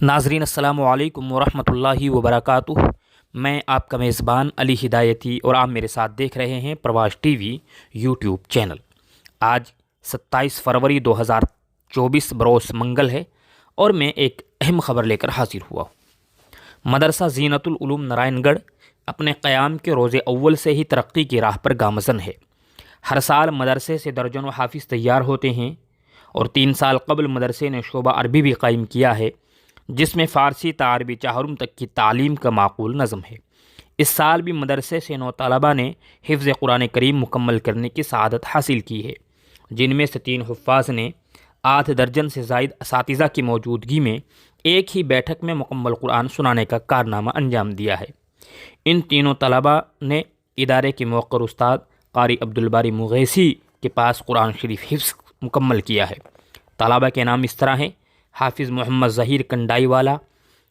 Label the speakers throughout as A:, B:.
A: नाज़रीन अस्सलामु अलैकुम वरहमतुल्लाहि वबरकातुहू। मैं आपका मेज़बान अली हिदायती और आप मेरे साथ देख रहे हैं प्रवास टीवी यूट्यूब चैनल। आज 27 फरवरी 2024 बरोज़ मंगल है और मैं एक अहम ख़बर लेकर हाजिर हुआ हूँ। मदरसा ज़ीनतुल उलूम नारायणगढ़ अपने क़याम के रोज़े अव्वल से ही तरक्की की राह पर गामज़न है। हर साल मदरसे से दर्जनों हाफिज़ तैयार होते हैं और 3 साल कबल मदरसे ने शोबा अरबी भी कायम किया है, जिसमें फ़ारसी ता अरबी चाहरुम तक की तालीम का माकूल नज़म है। इस साल भी मदरसे से 9 तलबा ने हिफ्ज़ कुरान करीम मुकम्मल करने की सआदत हासिल की है, जिनमें से 3 हुफ़्फ़ाज़ ने 8 दर्जन से ज़ायद असातिज़ा की मौजूदगी में एक ही बैठक में मुकम्मल कुरान सुनाने का कारनामा अंजाम दिया है। इन तीनों तलबा ने इदारे के मौक़र उस्ताद क़ारी अब्दुल बारी मुग़ैसी के पास कुरान शरीफ हिफ्ज़ मुकम्मल किया है। तलबा के नाम इस तरह हैं: हाफिज़ मोहम्मद ज़हीर कंडाई वाला,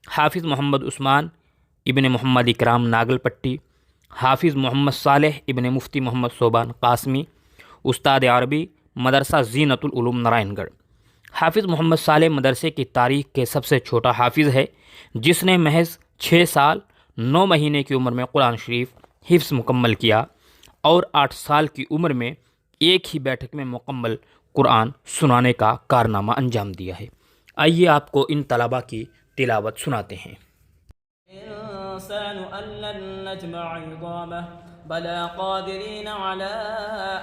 A: हाफिज़ मोहम्मद उस्मान इब्ने मोहम्मद इकराम नागलपट्टी, हाफिज़ मोहम्मद सालेह इब्ने मुफ्ती मोहम्मद सोबान कासमी, उस्ताद अरबी मदरसा ज़ीनतुल उलूम नारायणगढ़। हाफिज़ मोहम्मद सालेह मदरसे की तारीख़ के सबसे छोटा हाफिज़ है, जिसने महज 6 साल 9 महीने की उम्र में कुरान शरीफ हिफ्ज़ मुकम्मल किया और 8 साल की उम्र में एक ही बैठक में मुकम्मल कुरान सुनाने का कारनामा अंजाम दिया है। आइए आपको इन तलबा की तिलावत सुनाते हैं।
B: बला क़ादिरीन अला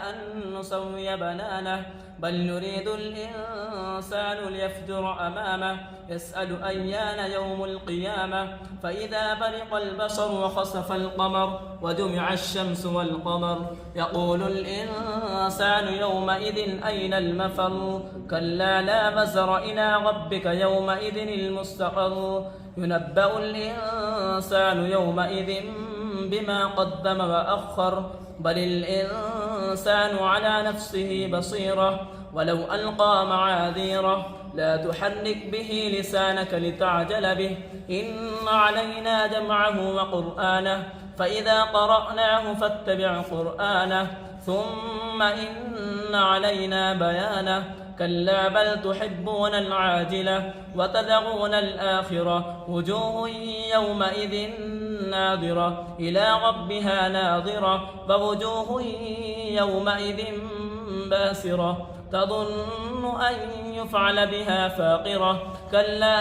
B: अन नुसव्विय बनानह बल युरीदुल इंसानु लियफ़्जुर अमामह यसअलु अय्यान यौमुल क़ियामह फ़इज़ा बरिक़ल बसरु व ख़सफ़ल क़मर व जुमिअश शम्सु वल क़मर यक़ूलुल इंसानु यौमइज़िन अयनल मफ़र कल्ला ला वज़र इला रब्बिक यौमइज़िनिल मुस्तक़र युनब्बउल इंसानु यौमइज़िन बिमा क़द्दम व अख़्ख़र बलिल इंसानु अला नफ़्सिही बसीरह वलौ अलक़ा मआज़ीरह ला तुहर्रिक बिही लिसानक लितअजल बिही इन्न अलैना जमअहु व क़ुरआनह फ़इज़ा क़रअनाहु फ़त्तबिअ क़ुरआनह थुम्मा इन्न अलैना बयानह कल्ला बल तुहिब्बूनल आजिलह व तज़रूनल आखिरह वुजूहुन यौमइज़िन नाज़िरह इला रब्बिहा नाज़िरह व वुजूहुन यौमइज़िन बासिरह तज़ुन्नु अन युफ़अल बिहा फ़ाक़िरह कल्ला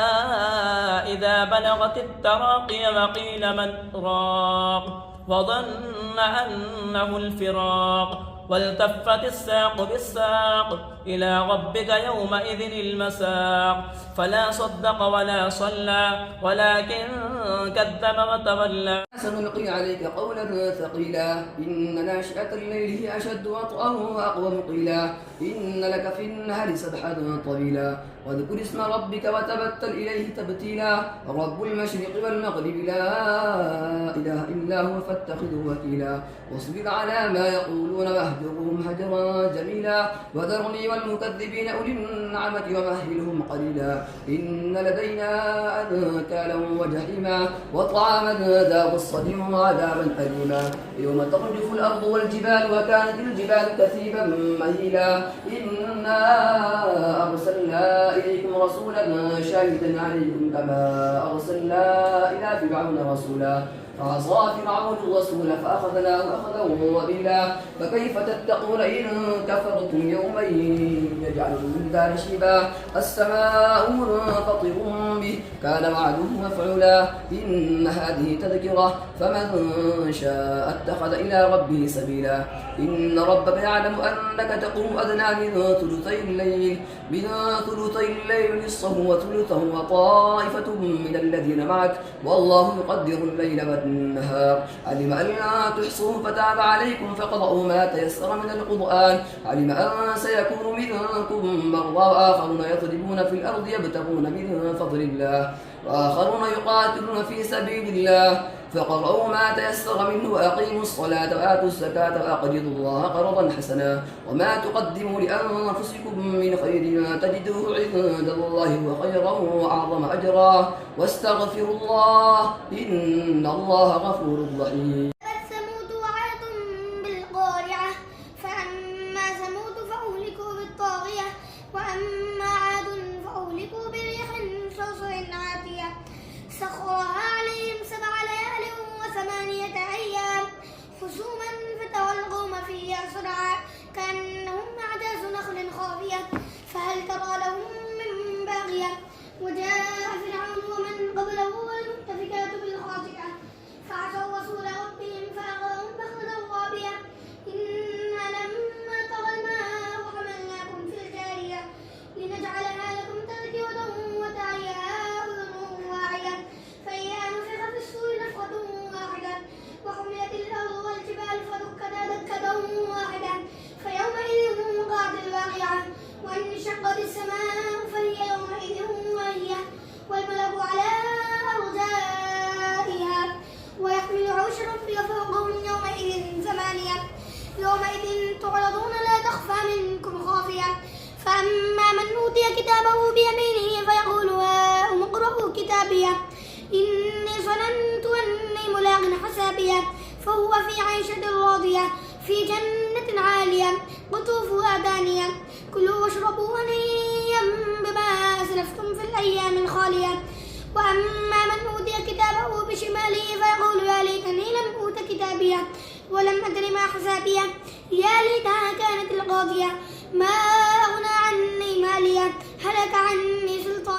B: इज़ा बलगतित तराक़िय व क़ील मन राक़ व ظन्न अन्नहुल फ़िराक़ वल्तफ़्फ़ति الساق بالساق إلى ربك يومئذ المساق فلا صدق ولا صلى ولكن كذب وتولى
C: سنلقي عليك قولا ثقيلا إن ناشئة الليل هي أشد وطئا وأقوم قيلا إن لك في النهار سبحا طويلا واذكر اسم ربك وتبتل إليه تبتيلا رب المشرق والمغرب لا إله إلا هو فاتخذه وكيلا واصبر على ما يقولون واهجرهم هجرا جميلا وذرني والمكذبين أولي النعمة ومهلهم قليلا إن لدينا أنكالا وجحيما وطعاما ذا غصة وعذابا أليما يوم ترجف الأرض والجبال وكانت الجبال كثيبا مهيلا إنا أرسلنا إليكم رسولا شاهدا عليكم كما أرسلنا إلى فرعون رسولا فعصى فرعون الرسول فأخذناه أخذا وبيلا فكيف تتقون إن كفرتم يوما يجعل الولدان شيبا السماء منفطر به كان وعده مفعولا إن هذه تذكرة فمن شاء اتخذ إلى ربه سبيلا إن ربك يعلم أنك تقوم أدنى من ثلثي الليل نصفه وثلثه وطائفة من الذين معك والله يقدر الليل والنهار علم أن لا تحصوه فتاب عليكم فقرأوا ما تيسر من القرآن علم أن سيكون منكم مرضى وآخرون يضربون في الأرض يبتغون من فضل الله وآخرون يقاتلون في سبيل الله فقرأوا ما تيسر منه وأقيموا الصلاة وآتوا الزكاة وأقرضوا الله قرضا حسنا وما تقدموا لأنفسكم من خير تجدوه عند الله هو خيرا وأعظم أجرا واستغفروا الله إن الله غفور رحيم.
D: ثمود وعاد بالقارعة فأما ثمود فأهلكوا بالطاغية وأما عاد فأهلكوا بريح صرصر عاتية سخرها عليهم 7 ليال و8 أيام حسوما فترى القوم فيها صرعى كأنهم أعجاز نخل خاوية فهل ترى لهم من باقية وجاء فرعون ومن قبله والمؤتفكات بالخاطئة فعصوا رسول ربهم فأخذهم بغتة رابية إنا لما طغى الماء حملناكم في الجارية لنجعلها لكم تذكرة وتعيها أذن واعية فإذا نفخ في الصور نفخة واحدة وحملت الأرض والجبال فدكتا دكة واحدة فيومئذ وقعت الواقعة وانشقت السماء فهي يومئذ واهية والملك على أرجائها ويحمل عرش ربك فوقهم يومئذ 8 يومئذ تعرضون لا تخفى منكم خافية فأما من أوتي كتابه بيمينه فيقول هاؤم اقرءوا كتابيه إني ظننت أني ملاق حسابيه فهو في عيشة راضية في جنة عالية قطوفها دانية كلوا واشربوا هنيئا بما أسلفتم في الأيام الخالية وأما من أوتي كتابه بشماله فيقول يا ليتني لم أوت كتابيه ولم أدر ما حسابيه يا ليتها كانت القاضية ما أغنى عني ماليه هلك عني سلطانيه